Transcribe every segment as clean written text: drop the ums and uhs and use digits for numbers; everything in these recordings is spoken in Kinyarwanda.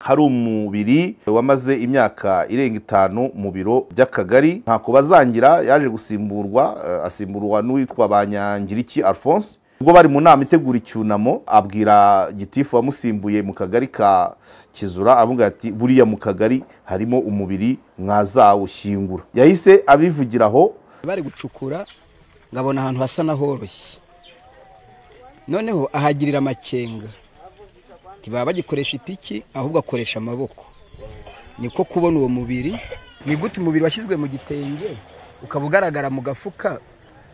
hari umubiri wamaze imyaka irenga 5 mu biro by'akagari ntako bazangira yaje asimburwa n'uwitwa Banyangiriki Alphonse ubwo bari mu nama itegura icyunamo abwira gitifu wamusimbuye mu kagari ka Kizura avuga ati buriya mu kagari harimo umubiri mwazawushyingura yahise abivugiraho bari gucukura ngabona ahantu hasa nahoroshye noneho ahagirira amakenga ntibaba bagikoresha ipiki ahubwo akoresha amaboko niko kubona uwo mubiri ni gute umubiri washyizwe mu gitenge ukaba ugaragara mu gafuka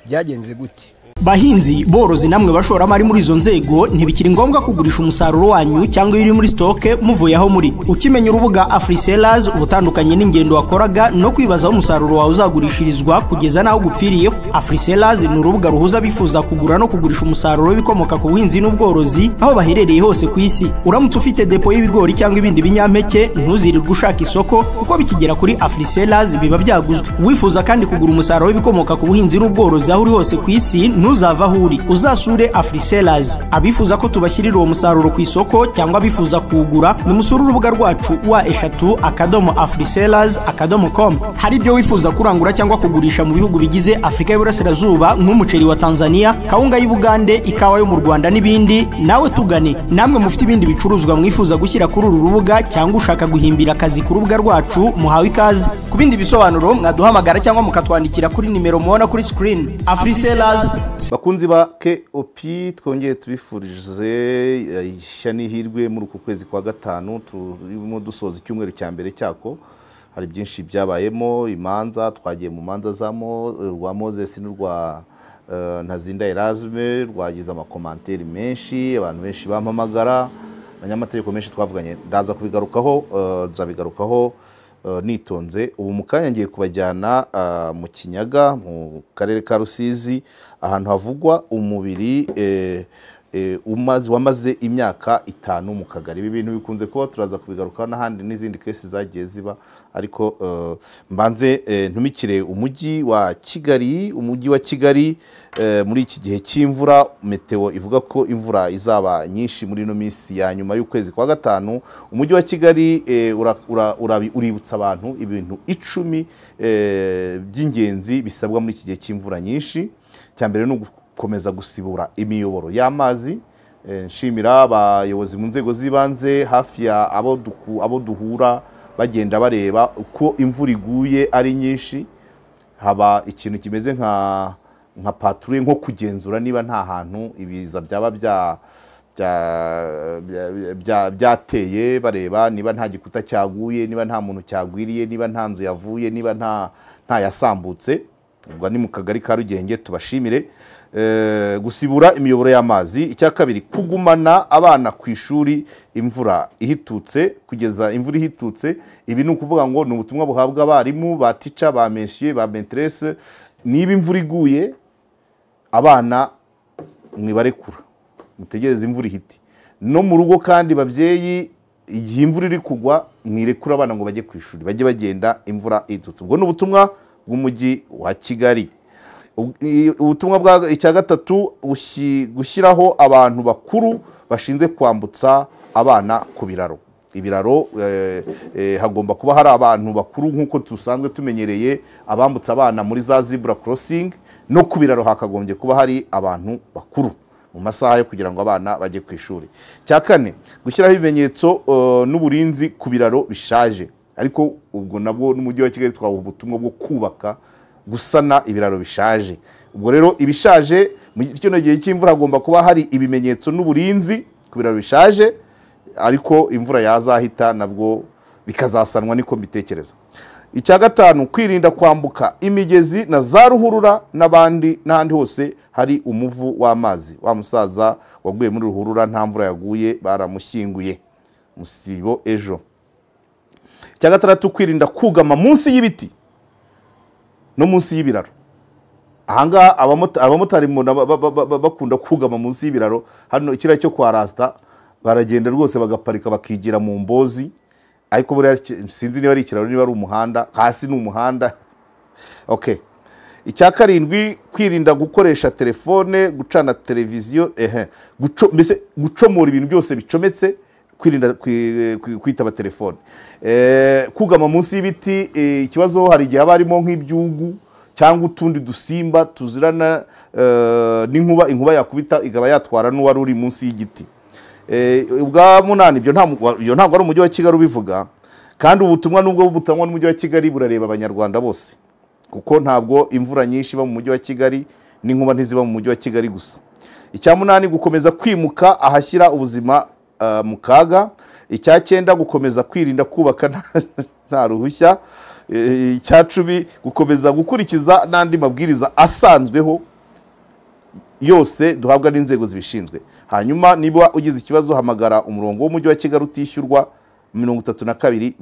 byagenze gute Bahinzi borozi namwe bashoramari muri izo nzego ntibikiri ngombwa kugurisha umusaruro wanyu cyangwa ibiri muri stoke muvuye aho muri ukimenya urubuga AfriSellers ubutandukanye n'ingendo wakoraga no kwibaza umusaruro wawe uzagurishirizwa kugeza naho gupfiriyeho. AfriSellers ni urubuga ruhuza bifuza kugura no kugurisha umusaruro w'ibikomoka ku buhinzi n'ubworozi aho baherereye hose ku isi. Uramutse ufite depo y'ibigori cyangwa ibindi binyampeke ntuzirirwe ushaka isoko kuko bikigera kuri AfriSellers biba byaguzwe. Wifuza kandi kugura umusaruro w'ibikomoka ku buhinzi n'ubworozi aho uri hose ku isi ntuzava huri uzasure AfriSellers. Abifuza ko tubashyirira uwo musaruro ku isoko cyangwa bifuza kuwugura nimusure urubuga rwacu wa eshatu @AfriSellers.com. Hari ibyo wifuza kurangura cyangwa kugurisha mu bihugu bigize Afrika y'Iburasirazuba nk'umuceri wa Tanzania, kawunga y'Ubugande, ikawa yo mu Rwanda n'ibindi, nawe tugane. Namwe mufite ibindi bicuruzwa mwifuza gushyira kuri uru rubuga cyangwa ushaka guhimbira akazi ku rubuga rwacu muhawe ikaze. Ku bindi bisobanuro mwaduhamagara cyangwa mukatwandikira kuri nimero mubona kuri screen. AfriSellers. Bakunzi ba KOP twongeye tubifurize ishyani hirwe muri uku kwezi kwa gatanu turimo dusoza icyumweru cya mbere cyako. Hari byinshi byabayemo imanza twagiye mu manza zamo rwa Moses n'urwa Ntazinda Erasme rwagize amakomanteri menshi abantu benshi bampamagara abanyamategeko menshi twavuganye ndaza kubigarukaho tuzabigarukaho nitonze. Ubu mukanya ngiye kubajyana mu Kinyaga mu karere ka Rusizi ahantu havugwa umubiri wamaze imyaka 5 mu kagari. Ibi bintu bikunze kuba turaza kubigarukaho n'ahandi n'izindi kesi zagiye ziba ariko mbanze ntumikire umujyi wa Kigali muri iki gihe cy'imvura. Meteo ivuga ko imvura izaba nyinshi muri no minsi ya nyuma y'ukwezi kwa gatanu. Umujyi wa Kigali uributsa abantu ibintu 10 by'ingenzi bisabwa muri iki gihe cy'imvura nyinshi. Cyambere no gukomeza gusibura imiyoboro y'amazi. Nshimira abayobozi mu nzego zibanze hafi ya abo duhura bagenda bareba uko imvura iguye ari nyinshi. Haba ikintu kimeze nka patrouille nko kugenzura niba nta hantu ibiza byaba byateye, bareba niba nta gikuta cyaguye, niba nta muntu cyagwiriye, niba nta nzu yavuye, niba nta yasambutse. Ubwo ni mu kagari ka Rugenge tubashimire. Gusibura imiyoboro y'amazi. Icya kabiri kugumana abana ku ishuri imvura ihitutse kugeza imvura ihitutse. Ibi ni ukuvuga ngo ni ubutumwa buhabwa abarimu ba teacher ba monsieur ba maîtresse. Niba imvura iguye abana mwibarekura mutegereze imvura ihiti. No mu rugo kandi babyeyi igihe imvura iri kugwa mwirekura abana ngo bajye ku ishuri bajye bagenda imvura ihitutse. Ubwo ni ubutumwa bw'umujyi wa Kigali. Ubutumwa bwa icya gatatu gushyiraho abantu bakuru bashinze kwambutsa abana ku biraro. Ibiraro hagomba kuba hari abantu bakuru nkuko tusanzwe tumenyereye abambutsa abana muri za zebra crossing. No ku biraro hakagombye kuba hari abantu bakuru mu masaha yo kugira ngo abana bajye ku ishuri. Cya kane gushyiraho ibimenyetso n'uburinzi ku biraro bishaje. Ariko ubwo nabwo n'umujyi wa Kigali twavuga ubutumwa bwo kubaka gusana ibiraro bishaje. Ubwo rero ibishaje mu kino gihe cy'imvura hagomba kuba hari ibimenyetso n'uburinzi ku biraro bishaje ariko imvura yazahita nabwo bikazasanwa niko mbitekereza. Icya gatanu kwirinda kwambuka imigezi na za ruhurura n'ahandi hose hari umuvu w'amazi. Wa musaza waguye muri ruhurura nta mvura yaguye baramushyinguye musibo ejo. Icya gatandatu kwirinda kugama munsi y'ibiti no munsi y'ibiraro. Ahanga abamotari bakunda kugama munsi y'ibiraro. Hano ikira cyo kwa Rasta baragenda rwose bagaparika bakigira mu mbozi ariko buri sinzi niba ari ikiraro niba ari umuhanda hasi ni umuhanda. Okay. Icya karindwi kwirinda gukoresha telefone gucana televiziyo gucomora ibintu byose bicometse kwirinda kwitaba telefone, kugama munsi y'ibiti. Ikibazo hari igihe haba harimo nk'ibyugu cyangwa utundi dusimba tuzirana n'inkuba, inkuba yakubita ikaba yatwara n'uwari uri munsi y'igiti. Ubwa munani ibyo ntabwo ari umujyi wa Kigali ubivuga, kandi ubutumwa nubwo butangwa n'umujyi wa Kigali burareba abanyarwanda bose, kuko ntabwo imvura nyinshi iba mu mujyi wa Kigali n'inkuba ntiziba mu mujyi wa Kigali gusa. Icya munani gukomeza kwimuka ahashyira ubuzima mu kaga. Icya cyenda gukomeza kwirinda kubaka nta ruhushya. Icya cumi gukomeza gukurikiza n'andi mabwiriza asanzweho yose duhabwa n'inzego zibishinzwe. Hanyuma niba ugize ikibazo hamagara umurongo w'umujyi wa Kigali utishyurwa 32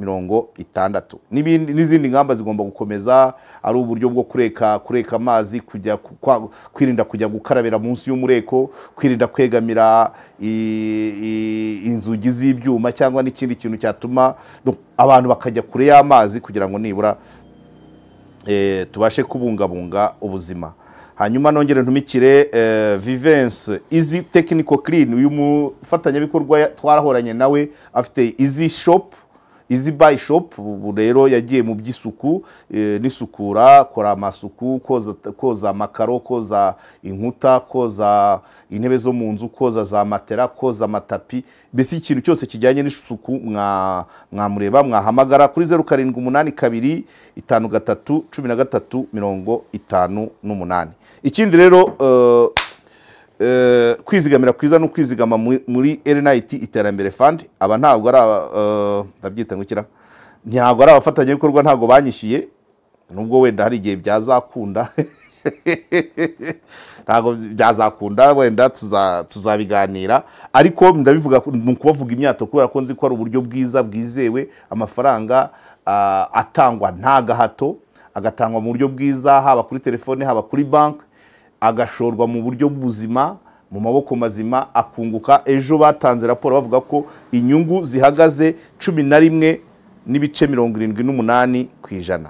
60. N'izindi ngamba zigomba gukomeza, ari uburyo bwo kureka amazi, kwirinda kujya gukarabira munsi y'umureko, kwirinda kwegamira inzugi z'ibyuma cyangwa n'ikindi kintu cyatuma abantu bakajya kure y'amazi, kugira ngo nibura tubashe kubungabunga ubuzima. Hanyuma nongere ntumikire Vivence Easy Technical Clean, uyu mufatanyabikorwa twarahoranye nawe afite Easy Shop, Easy Buy Shop. Ubu rero yagiye mu by'isuku n'isukura, kora amasuku, koza amakaro, koza inkuta, koza intebe zo mu nzu, koza za matera, koza amatapi, mbese ikintu cyose kijyanye n'isuku mwamureba, mwahamagara kuri 0782 53 13 58. Ikindi rero kwizigamira kwiza no kwizigama muri Elinite Iterambere Fund. Aba ntabwo ari ndabyita ngukira, ntabwo ari abafatanyabikorwa, ntabwo banyishyuye, nubwo wenda hari igihe byazakunda ntabwo byazakunda, wenda tuzabiganira, ariko ndabivuga mu kubavuga imyato, kubera ko nzi ko ari uburyo bwiza bwizewe. Amafaranga atangwa nta gahato, agatangwa mu buryo bwiza, haba kuri telefone, haba kuri banki, agashorwa mu buryo bw'ubuzima, mu maboko mazima, akunguka. Ejo batanze raporo bavuga ko inyungu zihagaze 11.78%.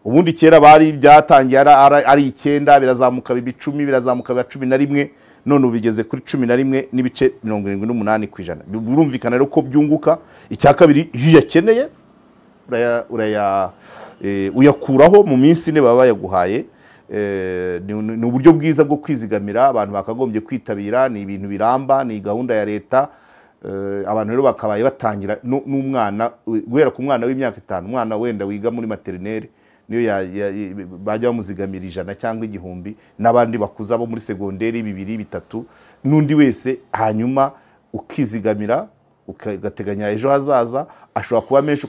Ubundi kera bari byatangiye ari 9, birazamuka biba 10, birazamuka biba 11, none ubigeze kuri 11.78%. Birumvikana rero ko byunguka. Icya kabiri, iyo yakeneye uyakuraho mu minsi ne baba yaguhaye. Ni uburyo bwiza bwo kwizigamira, abantu bakagombye kwitabira. Ni ibintu biramba, ni gahunda ya leta. Abantu rero bakabaye batangira n'umwana, guhera ku mwana w'imyaka 5, umwana wenda wiga muri materineri, niyo bajya bamuzigamira 100 cyangwa 1000, n'abandi bakuza bo muri segonderi 2, 3, n'undi wese. Hanyuma ukizigamira, ugateganya ejo hazaza. Ashobora kuba menshi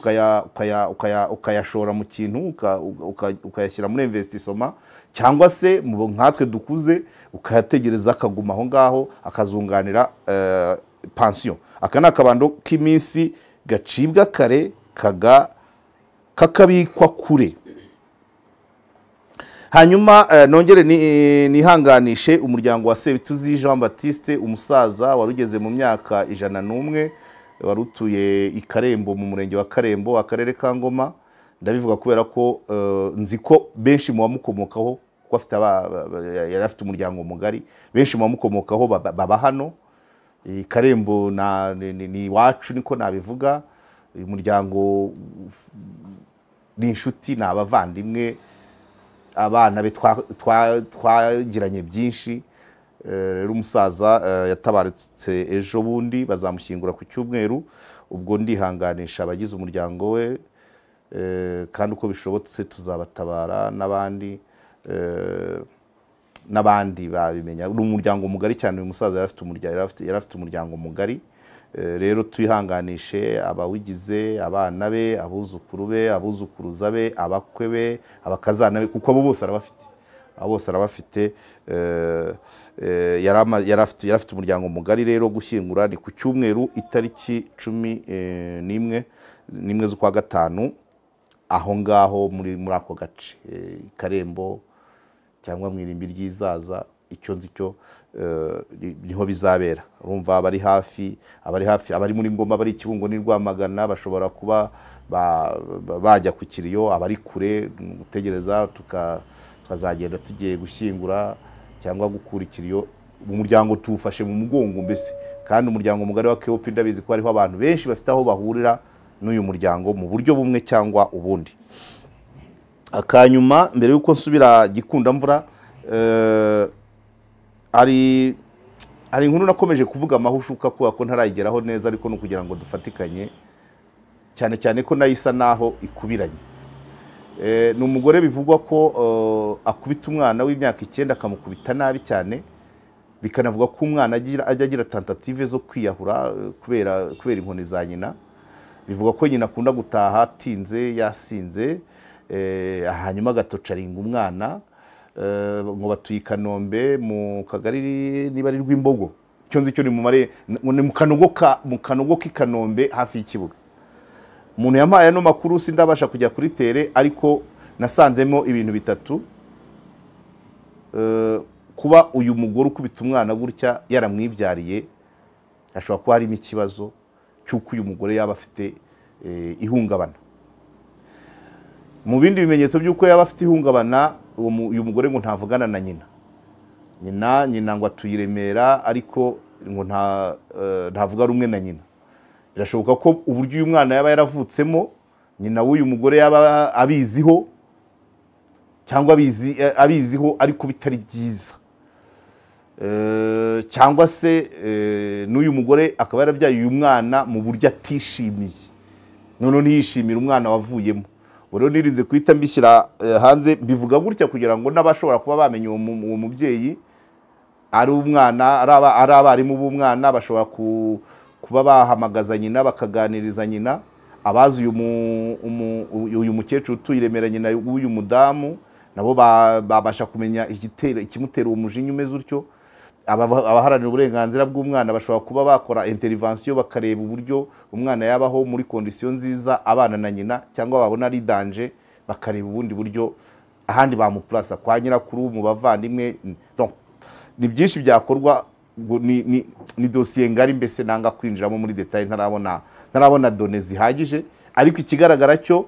ukayashora mu kintu, ukayashyira muri investissement, cyangwa se mu nkatwe dukuze ukayategereza akaguma aho ngaho, akazunganira pension. Aka ni akabando k'iminsi gacibwa kare kakabikwa kure. Hanyuma nongere nihanganishe umuryango wa Sebituzi Jean Baptiste, umusaza warugeze mu myaka 101, warutuye i Karembo, mu murenge wa Karembo, akarere ka Ngoma. Ndabivuga kubera ko nzi ko benshi mu bamukomokaho, ko yari afite umuryango mugari, benshi mu bamukomokaho baba hano. Karembo ni iwacu, niko nabivuga. Umuryango ni inshuti, ni abavandimwe, abana be twagiranye byinshi. Rero umusaza yatabarutse ejo bundi, bazamushyingura ku Cyumweru. Ubwo ndihanganisha abagize umuryango we, kandi uko bishobotse tuzabatabara n'abandi babimenya. Ni umuryango mugari cyane. Uyu musaza yari afite umuryango mugari. Rero tuyihanganishe abawigize, abana be, abuzukuru be, abuzukuruza be, abakwe be, abakazana be, kuko abo bose arabafite. Yari afite umuryango mugari. Rero gushyingura ni ku Cyumweru itariki 11 z'ukwa 5, aho ngaho muri ako gace Karembo cyangwa mu irimbi ry'izaza. Icyo nzi cyo niho bizabera. Urumva abari hafi, abari muri Ngoma, abari Kibungo ni Rwamagana, bashobora kuba bajya ku Kiriyo. Abari kure gutegereza tukazagenda tugiye gushyingura cyangwa gukura Ikiriyo. Umuryango tuwufashe mu mugongo mbese, kandi umuryango mugari wa KOP ndabizi ko hariho abantu benshi bafite aho bahurira n'uyu muryango mu buryo bumwe cyangwa ubundi. Akanyuma mbere yuko nsubira Gikundamvura, ari inkuru nakomeje kuvuga amahushuka kuba ko ntarayigeraho neza, ariko no kugira ngo dufatikanye, cyane cyane ko nayisa naho ikubiranye. Ni umugore bivugwa ko akubita umwana w'imyaka 9 akamukubita nabi cyane, bikanavuga ko umwana ajya agira tentative zo kwiyahura kubera inkoni za nyina. Bivuga ko nyina akunda gutaha atinze yasinze, hanyuma agatocaringa umwana, ngo batuye Kanombe mu kagari niba ari Rwimbogo, cyo nzi cyo ni mu Kanogo k'Ikanombe hafi y'ikibuga. Umuntu yampaye no makuru sindabasha kujya kuri tere, ariko nasanzemo ibintu bitatu. Kuba uyu mugore ukubita umwana gutya yaramwibyariye, ashobora kuba harimo ikibazo cy'uko uyu mugore yaba afite ihungabana. Mu bindi bimenyetso by'uko yaba afite ihungabana, uyu mugore ngo ntavugana na nyina ngo atuye i Remera, ariko ngo ntavuga rumwe na nyina. Birashoboka ko uburyo uyu mwana yaba yaravutsemo nyina w'uyu mugore yaba abiziho, cyangwa abiziho ariko bitari byiza, cyangwa se n'uyu mugore akaba yarabyaye uyu mwana mu buryo atishimiye, none ntiyishimira umwana wavuyemo. Rero nirinze kuhita mbishyira hanze, mbivuga gutya kugira ngo n'abashobora kuba bamenye uwo mubyeyi ari umwana, ari abarimu b'umwana, bashobora kuba bahamagaza nyina bakaganiriza nyina, abazi uyu mukecuru utuye i Remera nyina w'uyu mudamu, nabo babasha kumenya ikimutera uwo mujinya umeze utyo. Abaharanira uburenganzira bw'umwana bashobora kuba bakora intervention bakareba uburyo umwana yabaho muri condition nziza abana na nyina, cyangwa babona ari danger bakareba ubundi buryo ahandi bamuplasa kwa nyirakuru mu bavandimwe. Donc ni byinshi byakorwa, ni dossier ngari, mbese nanga kwinjiramo muri detail, ntarabona données zihagije. Ariko ikigaragara cyo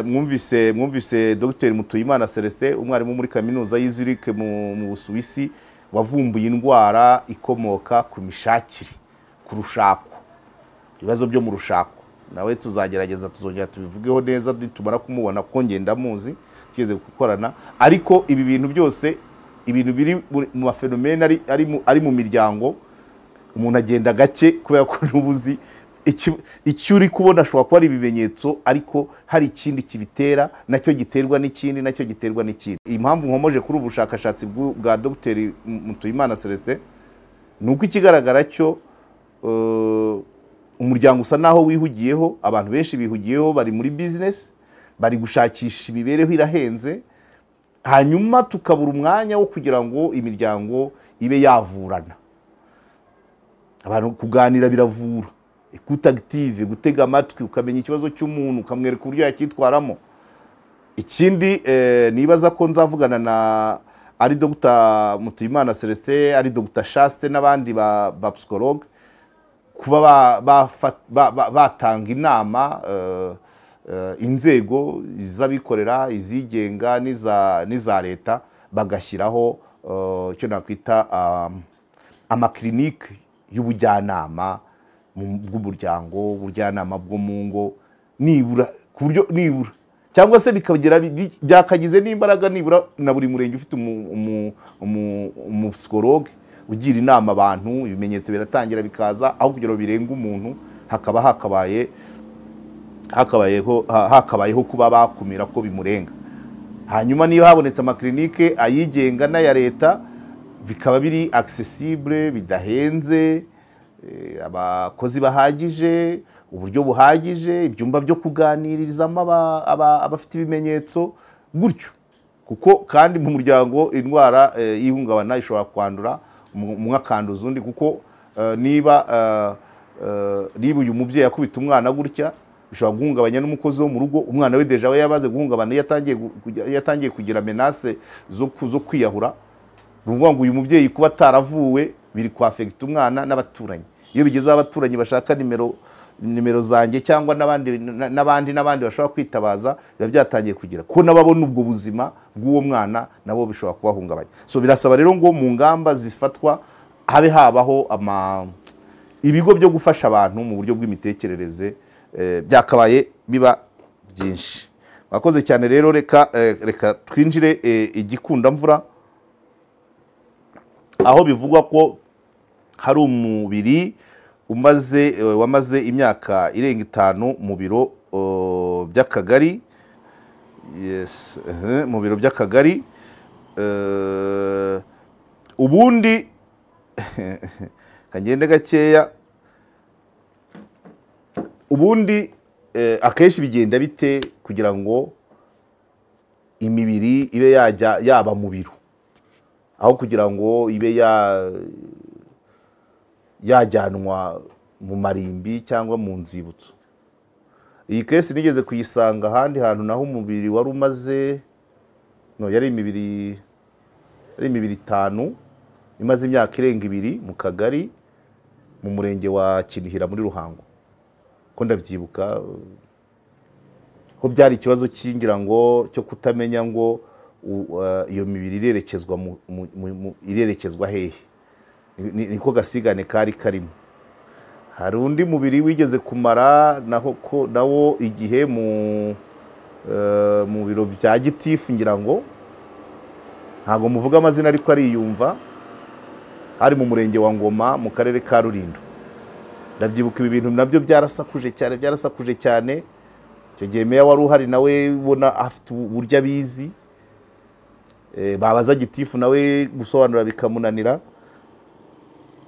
mwumvise Dr Mutuyimana Celestin, umwarimu muri kaminuza y'i Zurich mu Busuwisi, wavumbuye indwara ikomoka ku mishakire, ku rushako, ibibazo byo mu rushako. Nawe tuzagerageza tuzongera tubivugeho neza nitumara kumubona, ko ngenda muzi tugeze gukorana. Ariko ibi bintu byose, ibintu biri mu mafenomene ari mu miryango, umuntu agenda gake kubera ko n'ubuzi icyo uri kubona ashobora kuba ari ibimenyetso, ariko hari ikindi kibitera, nacyo giterwa n'ikindi, nacyo giterwa n'ikindi. Impamvu nkomoje kuri ubushakashatsi bwa Dr Mutuyimana Celestin, nuko ikigaragara cyo umuryango usa naho wihugiyeho, abantu benshi bihugiyeho, bari muri business, bari gushakisha imibereho irahenze, hanyuma tukabura umwanya wo kugira ngo imiryango ibe yavurana. Abantu kuganira biravura, écoute active, gutega amatwi, ukamenya ikibazo cy'umuntu, ukamwereka uburyo yakitwaramo. Ikindi nibaza ko nzavugana na ari Dr Mutuyimana Celestin, ari Dr Chaste n'abandi ba psychologue, kuba batanga inama inzego z'abikorera, izigenga n'iza leta, bagashyiraho icyo nakwita amaklinike y'ubujyanama bw'umuryango, ubujyanama bwo mu ngo, nibura ku buryo nibura, cyangwa se bikagera byakagize n'imbaraga, nibura na buri murenge ufite umu-psychologue ugira inama abantu. Ibimenyetso biratangira bikaza, aho kugira ngo birenga umuntu, hakaba hakabayeho kuba bakumira ko bimurenga. Hanyuma niba habonetse amaklinike ayigenga n'aya leta, bikaba biri accessible, bidahenze, abakozi bahagije, uburyo buhagije, ibyumba byo kuganirizamo abafite ibimenyetso gutyo. Kuko kandi mu muryango indwara y'ihungabana ishobora kwandura, umwe akanduza undi, kuko niba uyu mubyeyi akubita umwana gutya, bishobora guhungabanya n'umukozi wo mu rugo. Umwana we deja we yamaze guhungabana, yatangiye kugira menace zo kwiyahura. Ruvuga ngo uyu mubyeyi kuba ataravuwe biri kwafekita umwana n'abaturanyi. iyo bigezeho abaturanyi bashaka nimero zanjye cyangwa n'abandi bashobora kwitabaza, biba byatangiye kugira ko n'ababona ubwo buzima bw'uwo mwana nabo bishobora kubahungabanya. So birasaba rero ngo mu ngamba zifatwa habe habaho ibigo byo gufasha abantu mu buryo bw'imitekerereze, byakabaye biba byinshi. Mwakoze cyane rero, reka twinjire igikundamvura, aho bivugwa ko hari umubiri wamaze imyaka irenga 5 mu biro by'akagari. Yes, mu biro by'akagari. Ubundi kagende gakeya, ubundi akenshi bigenda bite kugira ngo imibiri ibe yaba mu biro, aho kugira ngo ibe yajyanwa mu marimbi cyangwa mu nzibutso. Iyi kesi nigeze kuyisanga ahandi hantu naho umubiri wari umaze yari imibiri 5 imaze imyaka irenga 2 mu kagari mu murenge wa Kinihira muri Ruhango, ko ndabyibuka. Ho byari ikibazo kingira ngo cyo kutamenya ngo iyo mibiri irerekezwa hehe, niko gasigane kari karimo. Hari undi mubiri wigeze kumara nawo igihe mu biro bya gitifu, ngira ngo ntago muvuga amazina ariko ariyumva, hari mu murenge wa Ngoma mu karere ka Rulindo. Ndabyibuka ibi bintu nabyo byarasakuje cyane. Icyo gihe meya wari uhari nawe ubona afite uburyo abizi, babaza gitifu nawe gusobanura bikamunanira,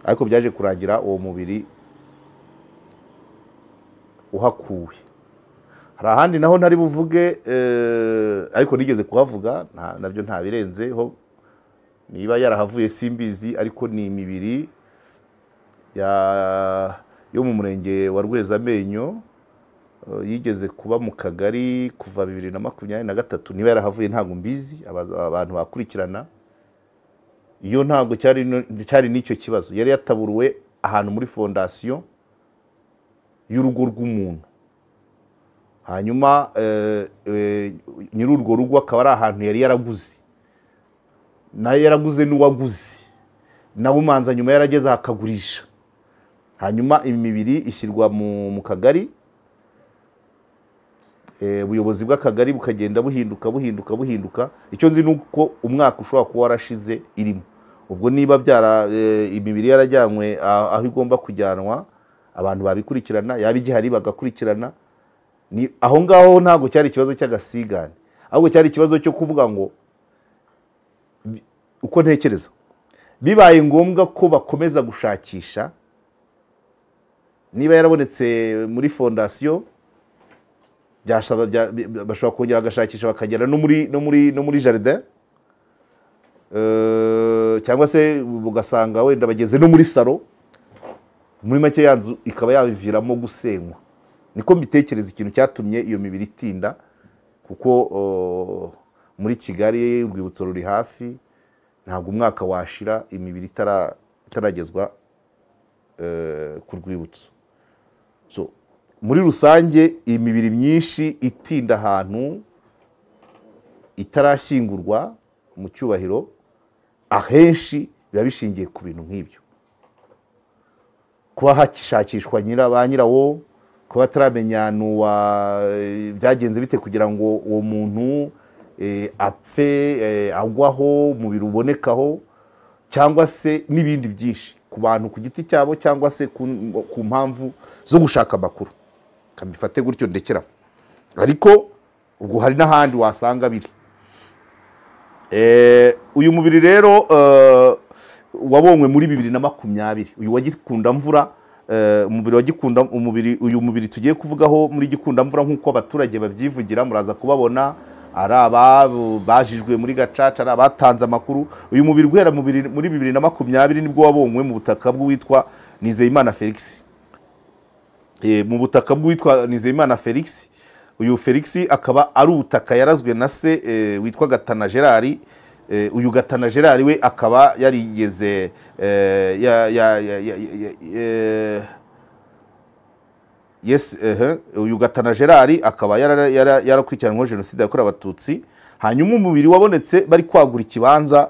ariko byaje kurangira uwo mubiri uhakuwe. Hari ahandi naho ntari buvuge, ariko nigeze kuhavuga, nabyo ntabirenzeho, niba yarahavuye simbizi, ariko ni imibiri yo mu murenge wa Rwezamenyo, yigeze kuba mu kagari kuva 2023. Niba yarahavuye ntago mbizi, abantu bakurikirana. Iyo ntago cyari n'icyo kibazo, yari yataburuwe ahantu muri fondation y'urugo rw'umuntu, hanyuma nyiri urwo rugo akaba ari ahantu yari yaraguze, nayo yaraguze n'uwaguze nawe umanza nyuma yarageze akagurisha. Hanyuma imibiri ishyirwa mu kagari, ubuyobozi bw'akagari bukagenda buhinduka. Icyo nzi nuko umwaka ushobora kuba warashize irimo. Ubwo niba imibiri yarajyanywe aho igomba kujyanwa, abantu babikurikirana, yaba igihari bagakurikirana. Ni aho ngaho ntago cyari ikibazo cy'agasigane, ahubwo cyari ikibazo cyo kuvuga ngo, uko ntekereza, bibaye ngombwa ko bakomeza gushakisha, niba yarabonetse muri fondation, bashobora kongera agashakisha bakagera no muri jardin, cyangwa se ugasanga wenda bageze no muri salo. Muri make yanzu ikaba yabiviramo gusenywa. Niko mbitekereza ikintu cyatumye iyo mibiri itinda, kuko muri Kigali urwibutso ruri hafi, ntabwo umwaka washira imibiri itaragezwa ku rwibutso. So muri rusange imibiri myinshi itinda ahantu itarashyingurwa mu cyubahiro, ahenshi biba bishingiye ku bintu nk'ibyo. Kuba hakishakishwa ba nyirawo, kuba taramenya byagenze bite kugira ngo uwo muntu apfe, agwaho, umubiri ubonekaho, cyangwa se n'ibindi byinshi ku bantu ku giti cyabo, cyangwa se ku mpamvu zo gushaka amakuru. Kamifate gutyo ndekera. Ariko ubwo hari n'ahandi wasanga biri. Uyu mubiri rero wabonywe muri 2020, uyu wa Gikundamvura, uyu mubiri tugiye kuvugaho muri Gikundamvura nk'uko abaturage babyivugira, muraza kubabona ari bajijwe muri Gacaca, ari abatanze amakuru. Uyu mubiri guhera muri 2020 nibwo wabonywe mu butaka bw'uwitwa Nizeyimana Felix. Mu butaka bw'uwitwa Nizeyimana Felix. Uyu Felix akaba ari ubutaka yarazwe na se witwa Gatana Gerard, uyu Gatana Gerard we akaba yarigeze uyu Gatana Gerard akaba yarakurikiranweho jenoside yakorewe abatutsi, hanyuma umubiri wabonetse bari kwagura ikibanza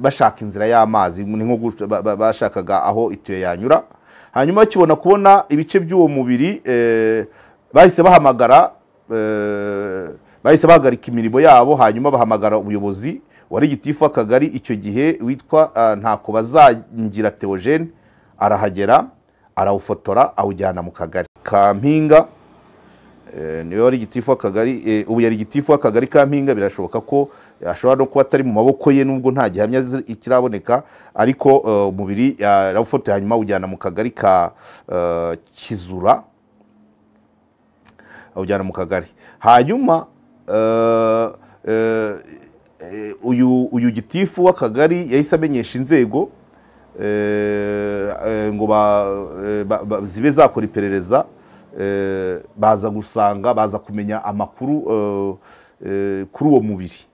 bashaka inzira y'amazi, ni nko bashakaga aho ituye yanyura, hanyuma kubona ibice by'uwo mubiri bahise bahagarika imirimo yabo, hanyuma bahamagara ubuyobozi wari gitifu w'akagari icyo gihe witwa ntako bazangira Theogene, arahagera arawufotora awujyana mu kagari ka Mpinga. Niwe wari gitifu w'akagari, ubu yari gitifu w'akagari ka Mpinga. Birashoboka ko ashobora no kuba atari mu maboko ye nubwo nta gihamya ikiraboneka, ariko umubiri yarawufotoye hanyuma awujyana mu kagari ka Kizura, awujyana mu kagari. Hanyuma uyu gitifu w'akagari yahise amenyesha inzego ngo zibe zakora iperereza, baza gusanga, baza kumenya amakuru kuri uwo mubiri.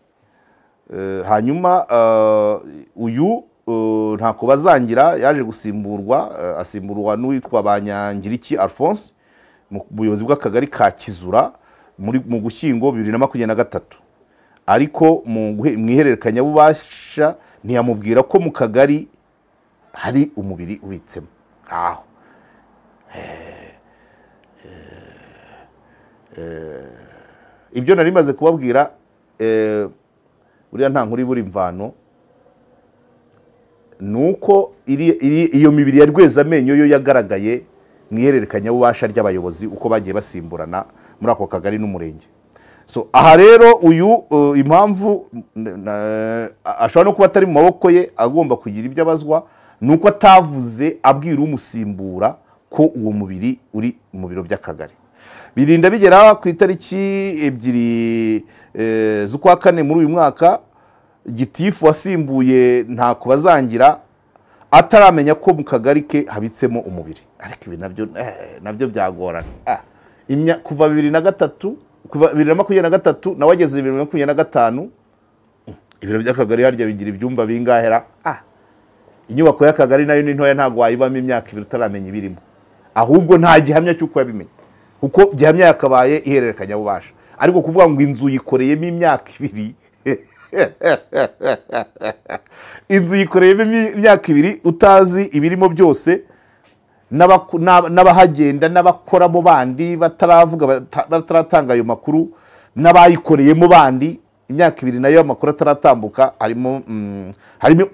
Hanyuma uyu ntako bazangira yaje asimburwa n'uwitwa Banyangiriki Alphonse mu buyobozi bw'akagari ka Kizura mu Gushyingo 2023, ariko mu ihererekanyabubasha ntiyamubwira ko mu kagari hari umubiri ubitsemo aho. Ibyo nari maze kubabwira, buriya nta nkuru ibura imvano, nuko iyo mibiri ya Rwezamenyo yo yagaragaye mu ihererekanyabubasha ry'abayobozi uko bagiye basimburana muri ako kagari n'umurenge. So aha rero uyu impamvu ashobora no kuba atari mu maboko ye, agomba kugira ibyo abazwa, nuko atavuze abwira umusimbura ko uwo mubiri uri mu biro by'akagari. Birinda bigera ku itariki 2 z'ukwa 4 muri uyu mwaka, gitifu wasimbuye ntako bazangira ataramenya ko mu kagari ke habitsemo umubiri. Ariko ibi nabyo byagorana. Kuva 2023 nawe ageze 2025, ibiro by'akagari harya bigira ibyumba bingahera. Inyubako y'akagari nayo ni ntoya, ntago wayibamo imyaka 2 utaramenya ibirimo, ahubwo nta gihamya cy'uko yabimenye, kuko gihamya yakabaye ihererekanyabubasha. Ariko kuvuga ngo inzu yikoreyemo imyaka 2 inzu yikoreyemo imyaka 2 utazi ibirimo byose, n'abahagenda n'abakoramo bandi bataratanga ayo makuru, n'abayikoreyemo bandi imyaka 2 nayo amakuru ataratambuka, harimo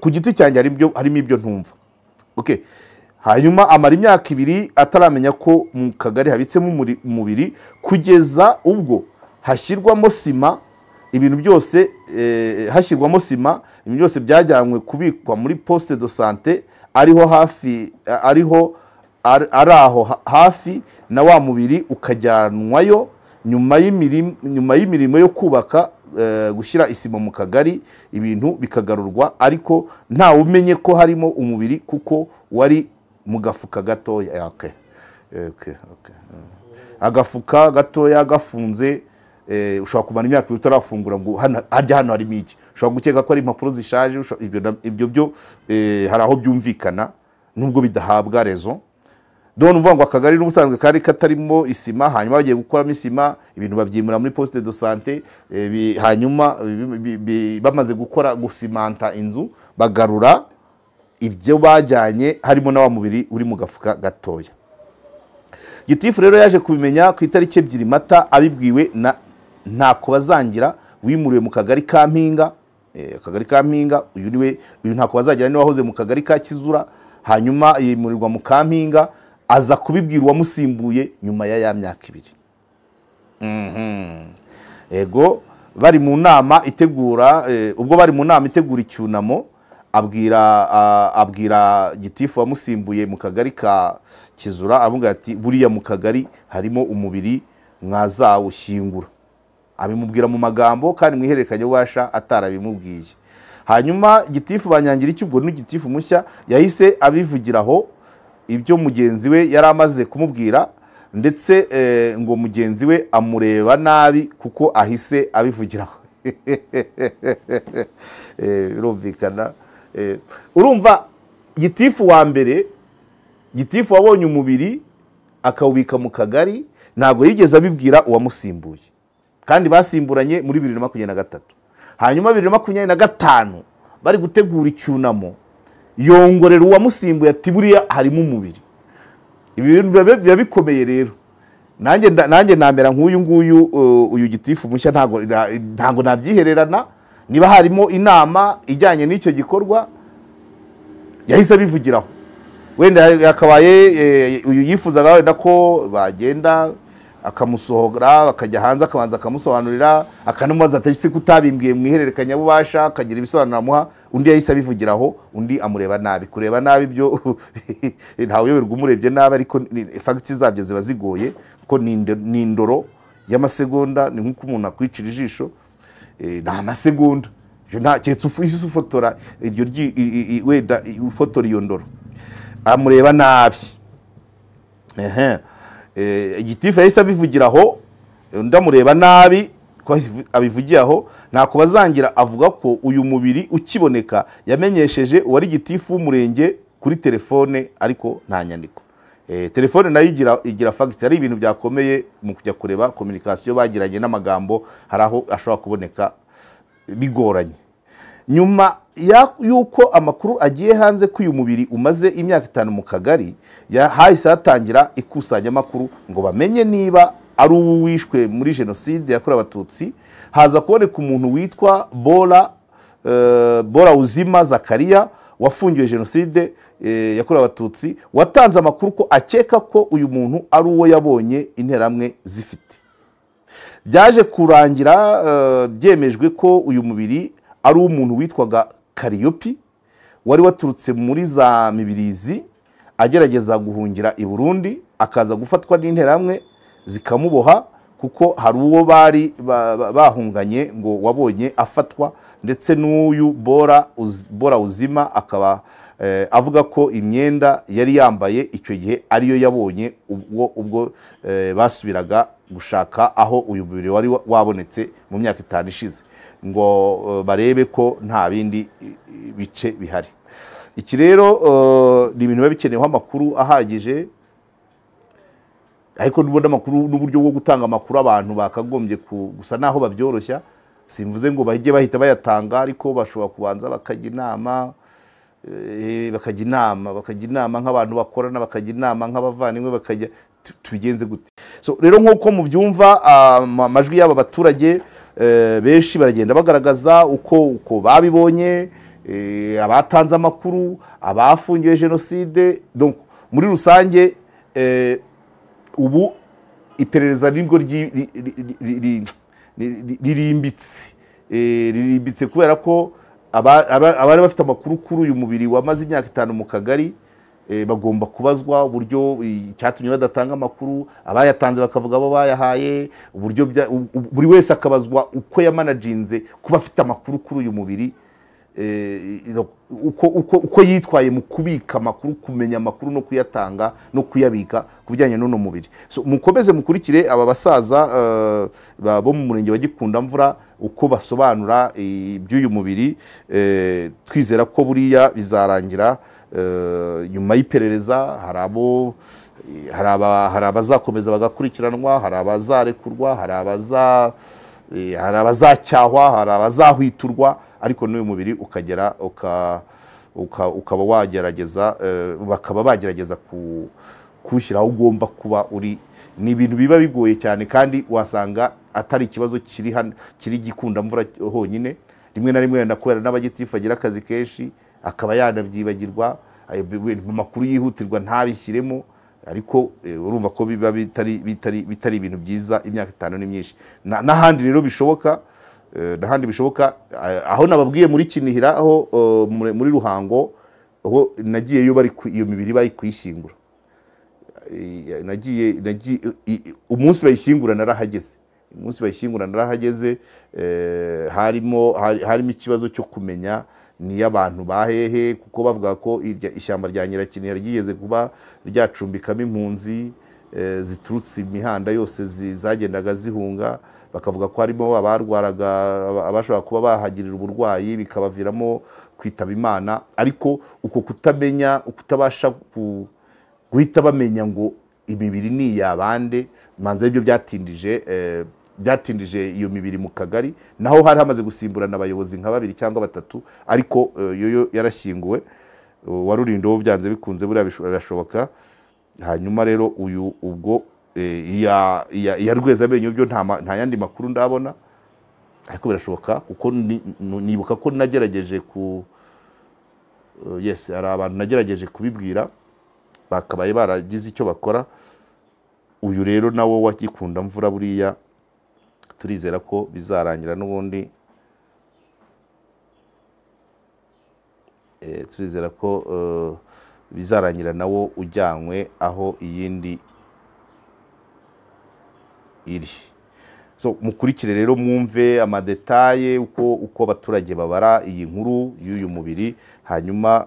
ku giti cyanjye harimo ibyo ntumva. Okay, hanyuma amara imyaka 2 ataramenya ko mu kagari habitsemo umubiri, kugeza ubwo hashyirwamo sima, ibintu byose hashyirwamo sima, ibintu byose byajyanywe kubikwa muri poste de santé ariho hafi na wa mubiri ukajyanwayo nyuma y'imirimo yo kubaka, gushyira isima mu kagari, ibintu bikagarurwa, ariko nta umenye ko harimo umubiri kuko wari mu gafuka gatoya. Agafuka gatoya gafunze, ushobora kumara imyaka 2 utarafungura ngo hano harimo iki. Ushobora gukeka ko ari impapuro zishaje, ibyo byo hari aho byumvikana nubwo bidahabwa rezo. Done uvuga ngo akagari n'ubusanzwe kari katarimo isima, hanyuma bagiye gukoramo isima, ibintu babyimura muri poste de santé, hanyuma bamaze gusimanta inzu, bagarura ibyo bajyanye harimo na wa mubiri uri mu gafuka gatoya. Gitifu rero yaje kubimenya ku itariki 2 Mata, abibwiwe na ntako bazangira wimuriwe mu kagari ka Mpinga. Akagari ka Mpinga, uyu ntako bazangira ni wahoze mu kagari ka Kizura, hanyuma yimurirwa mu Kampinga, aza kubibwira uwamusimbuye nyuma ya myaka 2. Ego bari mu nama itegura, ubwo bari mu nama itegura icyunamo, abwira gitifu wamusimbuye mu kagari ka Kizura, avuga ati buriya mu kagari harimo umubiri mwazawushyingura. Abimubwira mu magambo kandi mwihererekanyabubasha atarabimubwiye. Hanyuma gitifu Banyangiriki, ubwo n'igitifu mushya, yahise abivugiraho ibyo mugenzi we yari amaze kumubwira, ndetse ngo mugenzi we amureba nabi kuko ahise abivugiraho. birumvikana. Urumva gitifu wa mbere, gitifu wabonye umubiri akawubika mu kagari, ntabwo yigeze abibwira uwamusimbuye, kandi basimburanye muri 2023. Hanyuma 2025 bari gutegura icyunamo, yongorera uwamusimbuye ati buriya harimo umubiri. Ibi bintu biba bikomeye rero. Nanjye namera nk'uyu nguyu, uyu gitifu mushya ntago nabyihererana. Niba harimo inama ijyanye n'icyo gikorwa yahise abivugiraho. Wenda yakabaye uyu yifuzaga wenda ko bagenda akamusohora bakajya hanze akabanza akamusobanurira, akanamubaza ati se kutabimbwiye mu ihererekanya bubasha, akagira ibisobanuro amuha. Undi yahise abivugiraho, undi amureba nabi. Kureba nabi byo ntawe uyoberwa umurebye nabi, ariko facts zabyo ziba zigoye ko ni indoro y'amasegonda. Ni nk'uko umuntu akwicira ijisho, nta amasegonda nta cyetse ufotora iryo wenda ufotora iyo ndoro, amureba nabi. Igitifu yahise abivugiraho, ndamureba nabi ko abivugiyeho. Ntako bazangira avuga ko uyu mubiri ukiboneka yamenyesheje uwari gitifu w'umurenge kuri telefone, ariko nta nyandiko. Telefone nayo igira facts, ari ibintu byakomeye mu kujya kureba communication bagiranye n'amagambo, hari aho ashobora kuboneka bigoranye. Nyuma yuko amakuru agiye hanze ko uyu mubiri umaze imyaka 5 mu kagari, hahise hatangira ikusanya makuru ngo bamenye niba ari uwishwe muri jenoside yakorewe Abatutsi. Haza kuboneka umuntu witwa Bora Uzima Zakaria wafungiwe jenoside yakorewe Abatutsi, watanze amakuru ko akeka ko uyu muntu ari uwo yabonye interamwe zifite. Byaje kurangira byemejwe ko uyu mubiri ari umuntu witwaga Kariyopi, wari waturutse muri za Mibirizi agerageza guhungira i Burundi, akaza gufatwa n'interamwe zikamuboha, kuko hari uwo bari bahunganye ngo wabonye afatwa. Ndetse n'uyu Bora Uzima akaba avuga ko imyenda yari yambaye icyo gihe ariyo yabonye ubwo basubiraga gushaka aho uyu mubiri wari wabonetse mu myaka 5 ishize, ngo barebe ko nta bindi bice bihari. Iki rero ni ibintu biba bikeneyeho amakuru ahagije, ariko nubona amakuru n'uburyo bwo gutanga amakuru abantu bakagombye gusa naho babyoroshya. Simvuze ngo bahije bahita bayatanga, ariko bashobora kubanza bakajya inama nk'abantu bakorana, bakajya inama nk'abavandimwe, bakajya tubigenze gute. So rero nk'uko mubyumva, amajwi y'aba baturage benshi baragenda bagaragaza uko babibonye, abatanze amakuru, abafungiwe jenoside. Donc muri rusange ubu iperereza nibwo ririmbitse kubera ko abari bafite amakuru kuri uyu mubiri wamaze imyaka 5 mu kagari bagomba kubazwa uburyo cyatumye badatanga amakuru. Abayatanze bakavuga abo bayahaye, uburyo buri wese akabazwa uko yamanaginze kuba afite amakuru kuri uyu mubiri, uko yitwaye mu kubika amakuru, kumenya amakuru no kuyatanga no kuyabika kubijyanye n'uno mubiri. So mukomeze mukurikire aba basaza bo mu murenge wa Gikundamvura uko basobanura iby'uyu mubiri. Twizera ko buriya bizarangira nyuma y'iperereza. Hari abazakomeza bagakurikiranwa, hari abazarekurwa, hari abazacyahwa, hari abazahwiturwa, ariko n'uyu mubiri ukagera ukaba wagerageza, bakaba bagerageza kuwushyira aho ugomba kuba uri. Ni ibintu biba bigoye cyane, kandi wasanga atari ikibazo kiri Gikundamvura honyine. Rimwe na rimwe wenda kubera n'abagitifu agira akazi kenshi akaba yanabyibagirwa, amakuru yihutirwa ntabishyiremo, ariko urumva ko biba bitari ibintu byiza. Imyaka 5 ni myinshi. N'ahandi rero bishoboka, aho nababwiye muri Kinihira, aho muri Ruhango, aho nagiyeyo iyo mibiri bari kuyishyingura. Umunsi bayishyingura narahageze. Harimo ikibazo cyo kumenya ni abantu bahehe, kuko bavuga ko ishyamba rya Nyirakinihira ryigeze kuba ryacumbikamo impunzi ziturutse imihanda yose zagendaga zihunga, bakavuga ko harimo abarwaraga abashobora kuba bahagirira uburwayi bikabaviramo kwitaba Imana, ariko uko kutamenya, kutabasha guhita bamenya ngo imibiri ni iy'abande, manza ibyo byatindije iyo mibiri mu kagari, naho hari hamaze gusimburana abayobozi nka 2 cyangwa 3, ariko yoyo yarashyinguwe. Wa Rulindo byanze bikunze buriya birashoboka. Hanyuma rero uyu ubwo ya Rwezamenyo byo nta yandi makuru ndabona, ariko birashoboka kuko nibuka ko nagerageje hari abantu nagerageje kubibwira bakabaye baragize icyo bakora. Uyu rero nawo wagikunda mvura buriya turizera ko bizarangira n'ubundi, turizera ko bizarangira nawo ujyanywe aho iyindi iri. So mukurikire rero mwumve amadetaye uko abaturage babara iyi nkuru y'uyu mubiri, hanyuma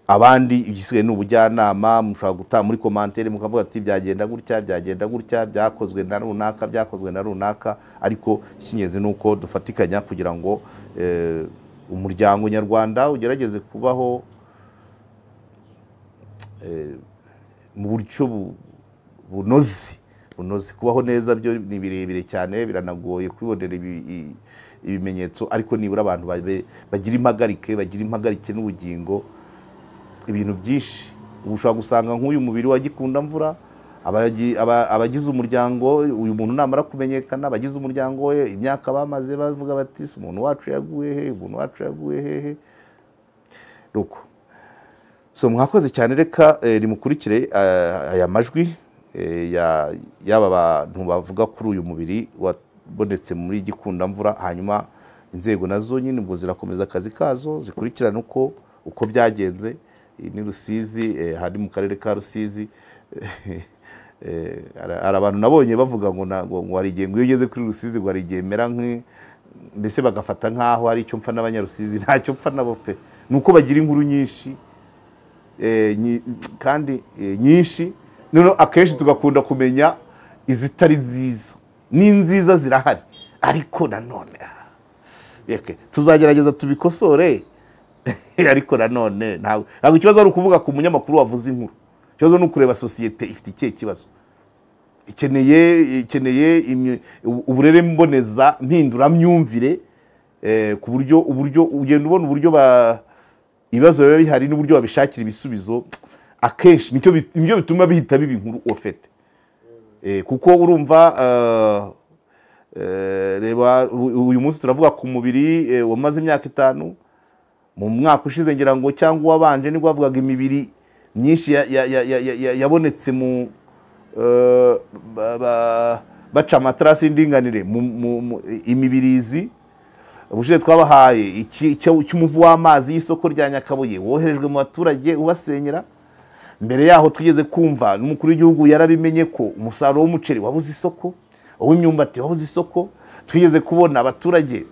abandi igisigaye n'ubujyanama mushobora gutaha muri commentaire mukavuga ati byagenda gutya byakozwe na runaka, ariko ikinyeze nuko dufatikanya kugira ngo umuryango nyarwanda ugerageze kubaho mu buryo bunoze. Kubaho neza byo ni birebire cyane, biranagoye kwibonera ibimenyetso, ariko nibura abantu bagira impagarike n'ubugingo. Ibintu byinshi ushobora gusanga nk'uyu mubiri wa Gikunda Mvura, abagize umuryango, uyu muntu namara kumenyekana, abagize umuryango we imyaka bamaze bavuga bati umuntu wacu yaguye hehe. Nuko so mwakoze cyane, reka rimukurikire aya majwi y'aba bantu bavuga kuri uyu mubiri wabonetse muri Gikunda Mvura, hanyuma inzego nazo nyine ubwo zirakomeza akazi kazo zikurikirana uko byagenze. Ni Rusizi, hari mu karere ka Rusizi. Hari abantu nabonye bavuga ngo hari igihe iyo ugeze kuri Rusizi ngo hari igihe mera mbese bagafata nk'aho hari icyo mpfa n'abanyarusizi. Ntacyo mpfa nabo pe, nuko bagira inkuru nyinshi kandi nyinshi, none akenshi tugakunda kumenya izitari nziza. Ni nziza zirahari, ariko nanone tuzagerageza tubikosore. Ariko nanone ntabwo ikibazo ari ukuvuga ku munyamakuru wavuze inkuru, ikibazo ni ukureba sosiyete ifite ikihe kibazo, ikeneye uburere mboneza mpinduramyumvire, ku buryo ugenda ubona uburyo ibibazo biba bihari n'uburyo babishakira ibisubizo. Akenshi nibyo bituma bihita biba inkuru ofete, kuko urumva reba uyu munsi turavuga ku mubiri wamaze imyaka 5. Mu mwaka ushize ngira ngo cyangwa wabanje nibwo bavugaga imibiri myinshi yabonetse mu baca amaterasi y'indinganire imibirizi. Ubushize twabahaye cy'umuvu w'amazi y'isoko rya Nyakabuye woherejwe mu baturage ubasenyera. Mbere yaho twigeze kumva n'umukuru w'igihugu yarabimenye ko umusaruro w'umuceri wabuze isoko, uw'imyumbati wabuze isoko. Twigeze kubona abaturage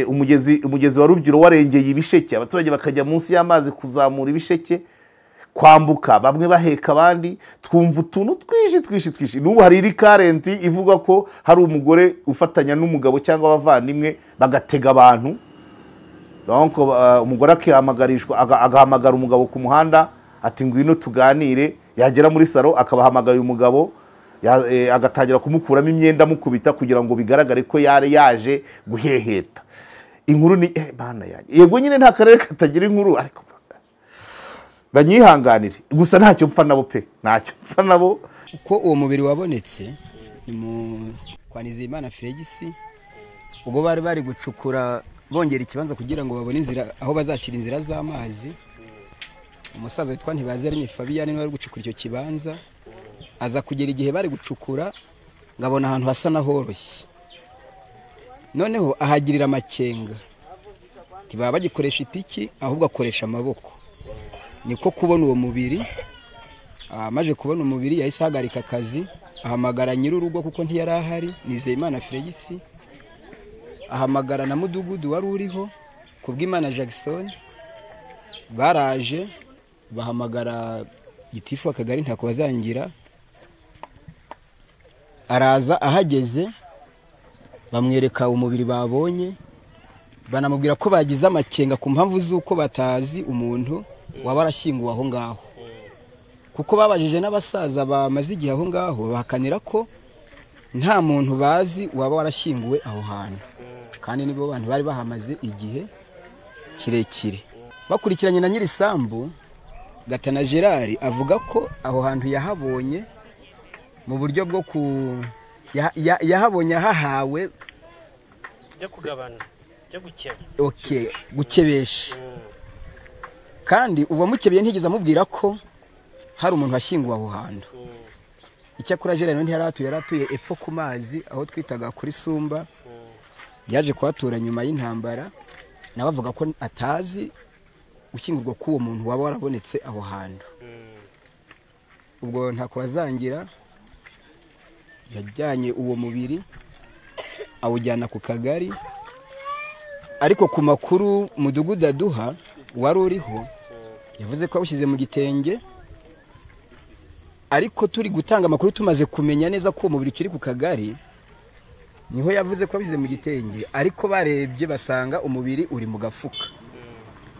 umugezi wa Rubyiru warengeye ibisheke, abaturage bakajya munsi y'amazi kuzamura ibisheke, kwambuka bamwe baheka abandi. Twumva utuntu twishi. N'ubu hari iri karenti ivuga ko hari umugore ufatanya n'umugabo cyangwa abavandimwe bagatega abantu, donc umugore agahamagara umugabo ku muhanda ati ngwino tuganire, yagera muri salo akabahamagaye umugabo, agatangira kumukuramo imyenda amukubita kugira ngo bigaragare ko yaje guheheta. Inkuru ni bana yanjye, yego nyine nta karere katagira inkuru, ariko banyihanganire gusa ntacyo mpfa nabo pe, ntacyo mpfa nabo. Uko uwo mubiri wabonetse ni mu kwa Nizeyimana Felix, ubwo bari gucukura bongera ikibanza kugira ngo babone inzira aho bazashira inzira z'amazi. Umusaza witwa Ntibazi ari Fabian niwe ari gucukura icyo kibanza, aza kugera igihe bari gucukura ngabona ahantu hasa nahoroshye, noneho ahagirira amakenga, ntibaba bagikoresha ipiki ahubwo akoresha amaboko. Niko kubona uwo mubiri, amaje kubona umubiri yahise ahagarika akazi, ahamagara nyir'urugo kuko ntiyari ahari, Nizeyimana Felix, ahamagara na mudugudu wari uriho Kubwimana Jackson. Baraje bahamagara gitifu akagari ntako bazangira araza, ahageze bamwereka umubiri babonye, banamubwira ko bagize amakenga ku mpamvu z'uko batazi umuntu waba arashyinguwe aho ngaho, kuko babajije n'abasaza bamaze igihe aho ngaho bahakanira ko nta muntu bazi waba warashyinguwe aho hantu, kandi nibo bantu bari bahamaze igihe kirekire. Bakurikiranye na nyirisambu Gatana Gerard avuga ko aho hantu yahabonye mu buryo bwo yahabonye hahawe byo kugabana byo gukeba, gukebesha, kandi uwamukebeye ntigeze amubwira ko hari umuntu washyinguwe aho hantu. Icyakora Gerard yaratuye epfo ku mazi aho twitaga kuri Sumba, yaje kuhatura nyuma y'intambara, nawe avuga ko atazi gushyingurwa k'uwo muntu waba warabonetse aho hantu. Ubwo ntako bazangira yajyanye uwo mubiri awujyana ku kagari, ariko ku makuru mudugudu aduha wari uriho yavuze ko awushyize mu gitenge, ariko turi gutanga amakuru tumaze kumenya neza ko uwo mubiri ukiri ku kagari niho yavuze ko abize mu gitenge, ariko barebye basanga umubiri uri mu gafuka.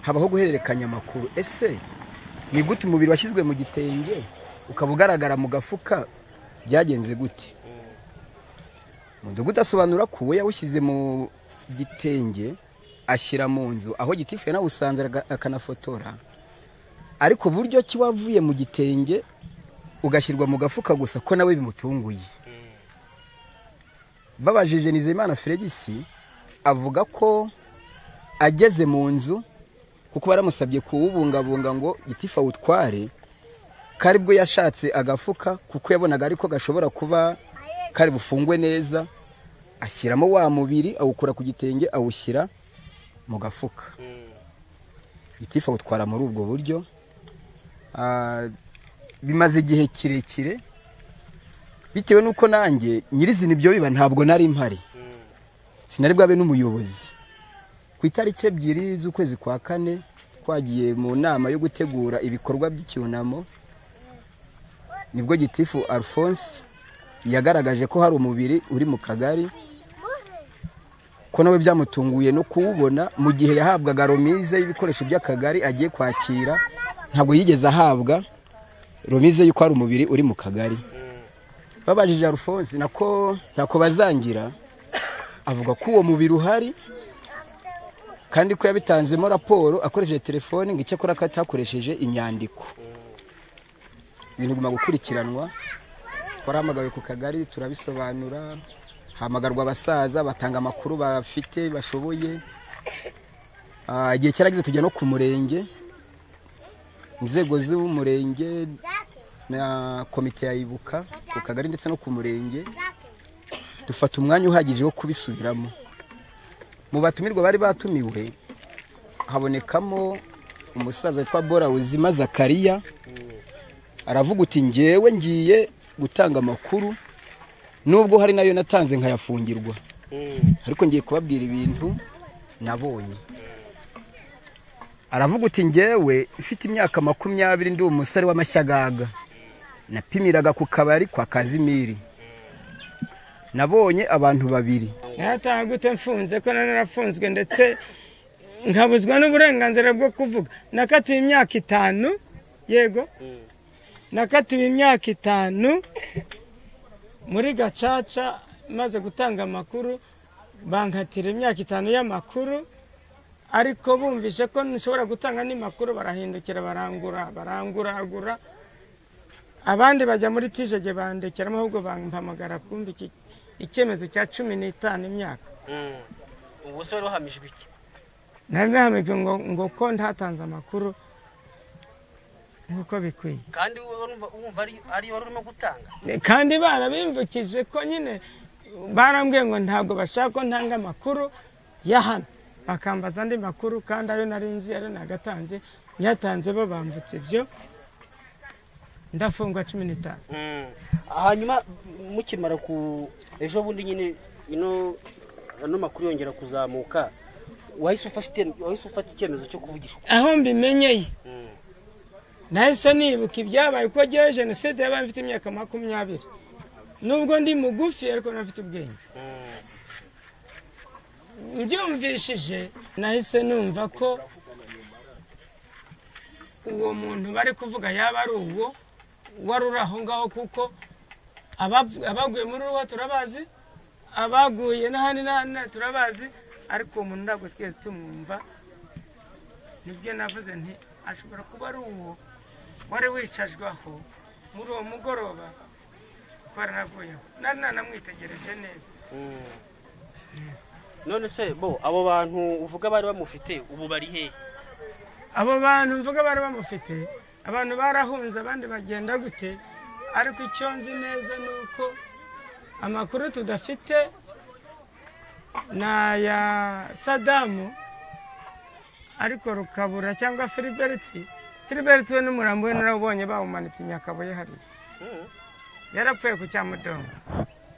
Habaho guhererekanya amakuru, ese ni gute umubiri washyizwe mu gitenge ukaba ugaragara mu gafuka, byagenze gute? Mudugudu asobanura ko we yawushyize mu gitenge ashyira mu nzu aho gitifu yanawusanze akanafotora, ariko buryo ki wavuye mu gitenge ugashyirwa mu gafuka gusa ko nawe bimutunguye. Babajije Nizeyimana Felix avuga ko ageze mu nzu, kuko baramusabye kuwubungabunga ngo gitifu awutware, kari bwo yashatse agafuka kuko yabonaga ariko gashobora kuba kari bufungwe neza, ashyiramo wa mubiri awukura ku gitenge awushyira mu gafuka. Gitifu awutwara muri ubwo buryo. Bimaze igihe kirekire, bitewe nuko nanjye nyirizina ibyo biba ntabwo nari mpari, sinari bwabe n'umuyobozi. Ku itariki 2 z'ukwezi kwa 4 twagiye mu nama yo gutegura ibikorwa by'icyunamo, nibwo gitifu Alphonse yagaragaje ko hari umubiri uri mu kagari, ko nawe byamutunguye no kuwubona mu gihe yahabwaga romize y'ibikoresho by'akagari agiye kwakira. Ntabwo yigeze ahabwa romize yuko hari umubiri uri mu kagari. Babajije Alphonse ntako bazangira avuga ko uwo mubiri uhari, kandi ko yabitanzemo raporo akoresheje telefone, ngo icyo akora katakoresheje inyandiko. Ibintu biguma gukurikiranwa, twaramagawe ku kagari turabisobanura, hamagarwa abasaza batanga amakuru bafite bashoboye. Igihe cyaragize tujya no ku murenge, inzego z'umurenge na komite ya Ibuka ku kagari ndetse no ku murenge, dufata umwanya uhagije wo kubisubiramo. Mu batumirwa bari batumiwe habonekamo umusaza witwa Borawuzima Zakariya, aravuga uti ngewe ngiye gutanga amakuru nubwo hari nayo natanze nkayafungirwa, ariko ngiye kubabwira ibintu nabonye. Aravuga uti ngewe ifite imyaka 20 ndi umusare w'amashagaga, napimiraga ku kabari kwa Kazimiri, nabonye abantu 2. Nataha gute mfunze ko narafunzwe ndetse nkabuzwa n'uburenganzira bwo kuvuga. Nakatiwe imyaka 5, yego, nakatiwe imyaka 5 muri Gacaca maze gutanga amakuru, bankatira imyaka 5 y'amakuru, ariko bumvise ko nshobora gutanga ni makuru barahindukira baranguragura. Abandi bajya muri tijege bandekeramo, ahubwo bampamagara kumva icyemezo cya 15 imyaka. Ubu se wari uhamije biki? Nahamije ngo ko ntatanze amakuru nkuko bikwiye. Kandi wumva ari wari urimo gutanga? Kandi barabimvukije ko nyine barambwiye ngo ntabwo bashaka ko ntanga amakuru ya hano, bakambaza andi makuru, kandi ayo narinzi ari nagatanze, nyatanze bo bamvutse byo ndafungwa 15. Hanyuma mukimara ku ejo bundi nyine ano makuru yongera kuzamuka, wahise ufata icyemezo cyo kuvugisha? Aho mbimenyeye nahise nibuka ibyabaye ko gihe jenoside yabaye mfite imyaka 20 nubwo ndi mugufi ariko nafite ubwenge mbyumvishije nahise numva ko uwo muntu bari kuvuga yaba ari uwo wari uri aho ngaho kuko abaguye muri ruwa turabazi abaguye n'ahandi turabazi ariko uwo muntu ntabwo twese tumwumva nibyo navuze nti ashobora kuba ari uwo wari wicajwaho muri uwo mugoroba baranaguyeho nari nanamwitegereje neza none se bo abo bantu uvuga bari bamufite ubu bari he abo bantu mvuga bari bamufite abantu barahunze abandi bagenda gute ariko icyo nzi neza nuko amakuru tudafite na ya Sadamu ariko rukabura cyangwa Filibert we n'umurambo we narabonye bawumanitse Nyakabuye hari yarapfuye ku Cyamudongo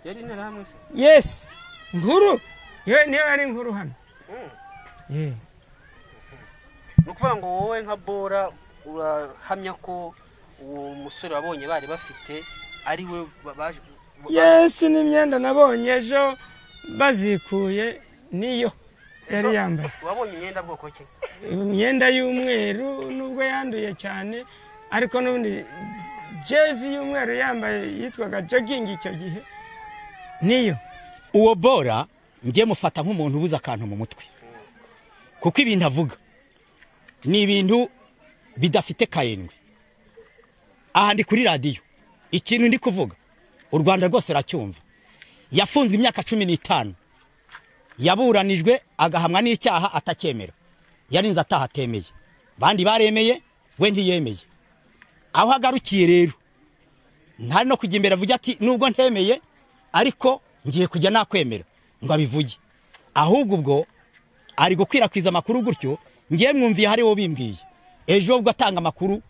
yari interahamwe se yes nkuru niyo ari nkuru hano nukuvuga ngo wowe nka Bora urahamya ko uwo musore wabonye bari bafite ari we baje yes n'imyenda nabonye ejo bazikuye niyo yari yambaye wabonye imyenda bwoko ki imyenda y'umweru nubwo yanduye cyane ariko n'ubundi jezi y'umweru yambaye yitwaga jogging icyo gihe niyo uwo Bora ngiye mufata nk'umuntu ubuza akantu mu mutwe kuko ibintu avuga ni ibintu bidafite kayendwe aha ndi kuri radio ikintu ndi kuvuga u Rwanda rwose racyumva yafunzwe imyaka 15 yaburanijwe agahamwa n'icyaha atacyemera yarinze atahatemeye bandi baremeye we ntiyemeye aho agarukiye rero ntari no kujya imbere avuga ati nubwo ntemeye ariko ngiye kujya nakwemera ngo abivuge ahubwo ubwo ari gukwirakwiza amakuru gutyo ngiye mwumviye hari wo bimbwiye ejo ubwo atanga amakuru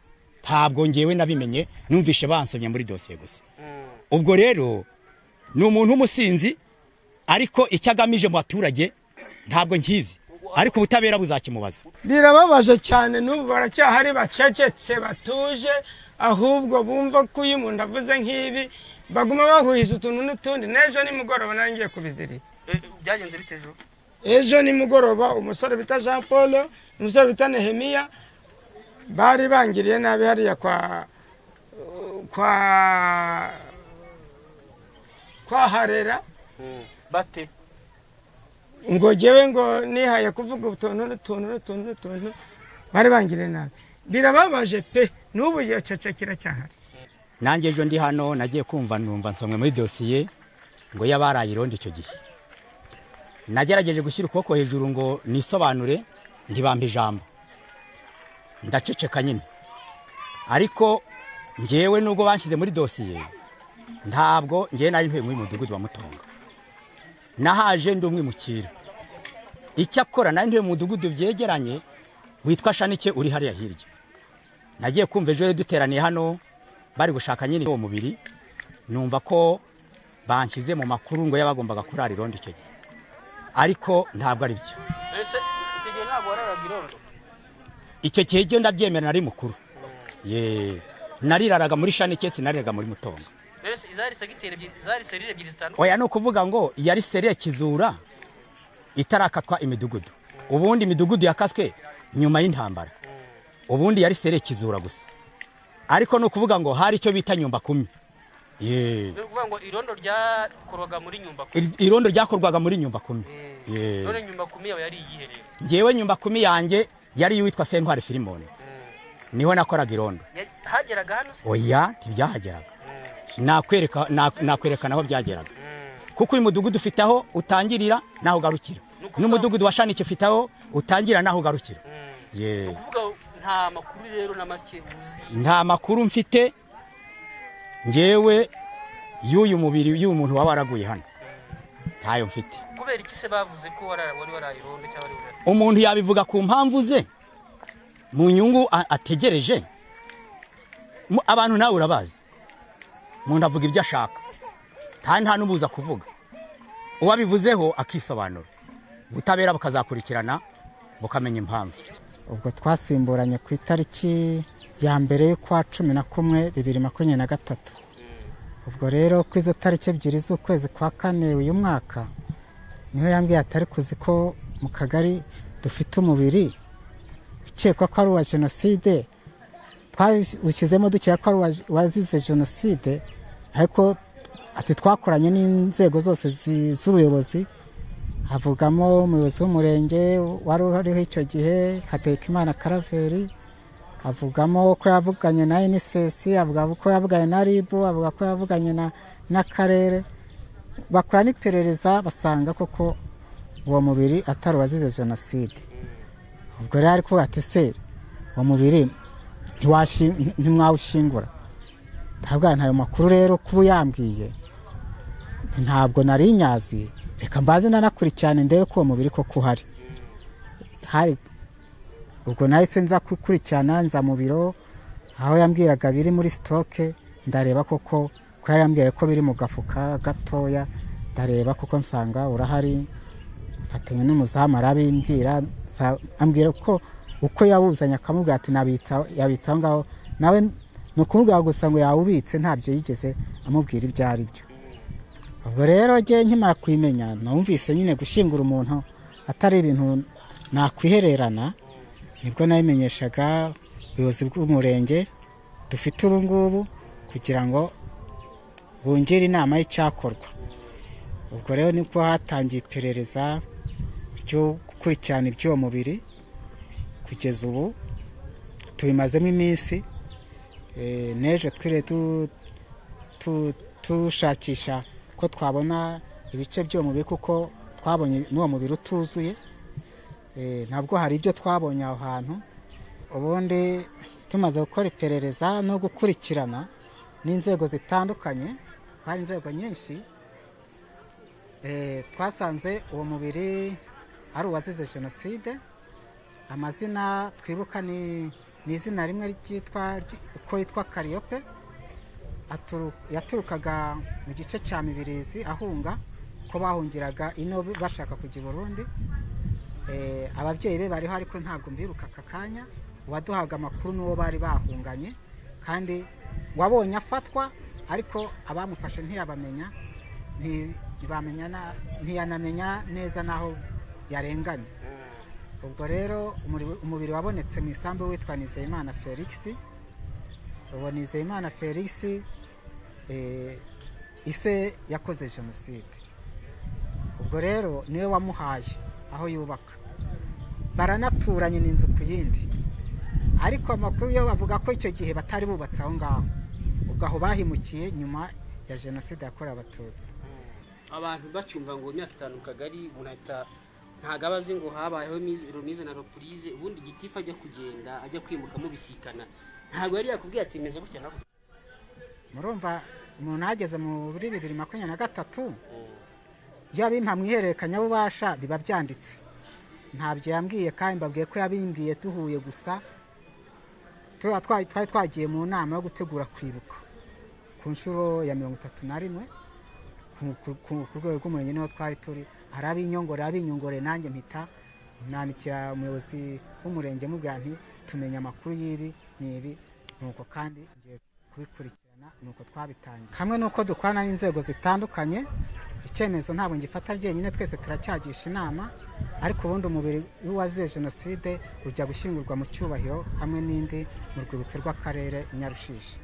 ntabwo ngewe nabimenye numvishe bansomye muri dosiye gusa ubwo rero ni umuntu w'umusinzi ariko icyagamije mu baturage ntabwo nkizi ariko ubutabera buzakimubaza birababaje cyane n'ubu baracyahari bacecetse batuje ahubwo bumva ko uyu muntu avuze nk'ibi baguma bahuhiza utuntu n'utundi n'ejo nimugoroba nari ngiye kubizirika byagenze bite ejo nimugoroba umusore bita Jean Paul umusore bita Nehemiya bari bangiriye nabi hariya kwa Harera bate ngo jewe ngo nihaye kuvuga utuntu bari bangiriye nabi birababaje pe n'ubu yacecekira cyahari nanjye ejo ndi hano nagiye kumva numva nsomwe muri dosiye ngo yabaraye irondo icyo gihe nagerageje gushyira ukuboko hejuru ngo nisobanure ntibambe ijambo ndaceceka nyine ariko ngewe nubwo banshyize muri dosiye ntabwo ngewe nari ntuye muri mudugudu wa Mutonga nahaje ndi umwimukira icyakora nari ntuye mu mudugudu byegeranye witwa Shanike uri hariya hirya nagiye kumva ejo duteraniye hano bari gushaka nyine uwo mubiri numva ko banshyize mu makuru ngo yabagombaga kurara irondo icyo gihe ariko ntabwo ari byo ese igihe ntabwo wararaga irondo icyo gihe cyo ndabyemera nari mukuru nariraraga muri Shanike sinariraga muri Mutonga ese izari segiteri zari serire ebyiri zitandukanye oya no kuvuga ngo yari serire Kizura itarakatwa imidugudu ubundi imidugudu yakaswe nyuma y'intambara ubundi yari serire Kizura gusa ariko no kuvuga ngo hari icyo bita Nyumba 10 no kuvuga ngo irondo ryakorwaga muri Nyumba 10 irondo ryakorwaga muri Nyumba 10 none Nyumba 10 yawe yari iyiherero ngewe Nyumba 10 yanjye yari witwa Sentwari Filimoni niho nakoraga irondo hageraga hano oya ntibyahageraga nakwerekana aho byageraga kuko uyu mudugudu ufite aho utangirira naho ugarukira n'umudugudu wa Shanike ufite aho utangira naho ugarukira kuvuga nta makuru rero na make uzi nta makuru mfite ngewe y'uyu mubiri y'uyu muntu wabaraguye hano ntayo mfite kubera iki se bavuze ko wari warayironde cyangwa wari umuntu yabivuga ku mpamvu ze mu nyungu ategereje abantu nawe urabazi umuntu avuga ibyo ashaka nta n'ubuza kuvuga uwabivuzeho akisobanura ubutabera bukazakurikirana bukamenya impamvu ubwo twasimburanye ku itariki ya mbere y'ukwa 11/2023. ubwo rero ku izo tariki ebyiri z'ukwezi kwa kane uyu mwaka niho yambwiye atari kuzi ko mu kagari dufite umubiri ukekwa ko ari uwa jenoside, twawushyizemo dukeka ko ari wazize jenoside, ariko ati twakoranye n'inzego zose z'ubuyobozi, havugamo umuyobozi w'umurenge wari uriho icyo gihe Hategekimana Karaveri, avugamo ko yavuganye na NSS, avuga ko yavuganye na RIB, avuga ko yavuganye n'akarere, bakora n'iperereza basanga koko uwo mubiri atari wazize jenoside. ubwo rero ariko ati se uwo mubiri ntimwawushingura? ntabwo ntayo makuru rero kuba yambwiye, ntabwo nari nyazi, reka mbaze nanakurikirane ndebe ko uwo mubiri koko uhari. ubwo nahise nza kukurikirana, nza mu biro aho yambwiraga biri muri stoke, ndareba koko ko yari yambwiye ko biri mu gafuka gatoya, ndareba koko nsanga urahari, mfatanya n'umuzamu arabimbwira, ambwira ko uko yawuzanye akamubwira ati yabitse aho ngaho, nawe ni ukumubwira gusa ngo yawubitse, ntabyo yigeze amubwira ibyo ari byo. ubwo rero njye nkimara kwimenya, numvise nyine gushingura umuntu atari ibintu nakwihererana, nibwo nabimenyeshaga ubuyobozi bw'umurenge dufite ubu ngubu kugira ngo bungire inama y'icyakorwa. ubwo rero nibwo hatangiye iperereza ryo gukurikirana iby'uwo mubiri, kugeza ubu tubimazemo iminsi. n'ejo twire tushakisha ko twabona ibice by'uwo mubiri, kuko twabonye n'uwo mubiri utuzuye. ntabwo hari ibyo twabonye aho hantu. ubundi tumaze gukora iperereza no gukurikirana n'inzego zitandukanye, hari inzego nyinshi, twasanze uwo mubiri ari uwazize jenoside. amazina twibuka ni izina rimwe ryitwa uko yitwa Kariyope, yaturukaga mu gice cya Mibirizi ahunga, ko bahungiraga ino bashaka kujya i Burundi. ababyeyi be bariho ariko ntabwo mbibuka aka kanya. uwaduhaga amakuru n'uwo bari bahunganye, kandi wabonye afatwa, ariko abamufashe ntiyanamenya neza n'aho yarenganye. ubwo rero umubiri wabonetse mu isambu witwa Nizeyimana Felix. uwo Nizeyimana Felix ise yakoze jenoside. ubwo rero niwe wamuhaye aho yubaka, baranaturanye n'inzu ku yindi, ariko amakuru yo bavuga ko icyo gihe batari bubatse aho ngaho, ubwo aho bahimukiye nyuma ya jenoside yakorewe Abatutsi. abantu bacyumva ngo imyaka 5 kagari munahita ntago abazi ngo habayeho remise na reprise, ubundi gitifu ajya kugenda ajya kwimuka mubisikana, ntago yari yakubwiye ati meze gutya nako. murumva umuntu ageze muri 2023 yabimpa mwihererekanya bubasha biba byanditse, ntabyo yambwiye, kandi mbabwiye ko yabimbwiye duhuye gusa. twari twagiye mu nama yo gutegura kwibuka ku nshuro ya 31 ku rwego rw'umurenge, niho twari turi. arabinyongore nanjye mpita nandikira umuyobozi w'umurenge mubwira nti tumenya amakuru y'ibi n'ibi, nuko kandi ngiye kubikurikirana, nuko twabitangiye. hamwe nuko dukorana n'inzego zitandukanye, icyemezo ntabwo ngifata jyenyine, twese turacyagisha inama, ariko ubundi umubiri w'uwazize jenoside ujya gushyingurwa mu cyubahiro hamwe n'indi mu rwibutso rw'akarere Nyarushishi.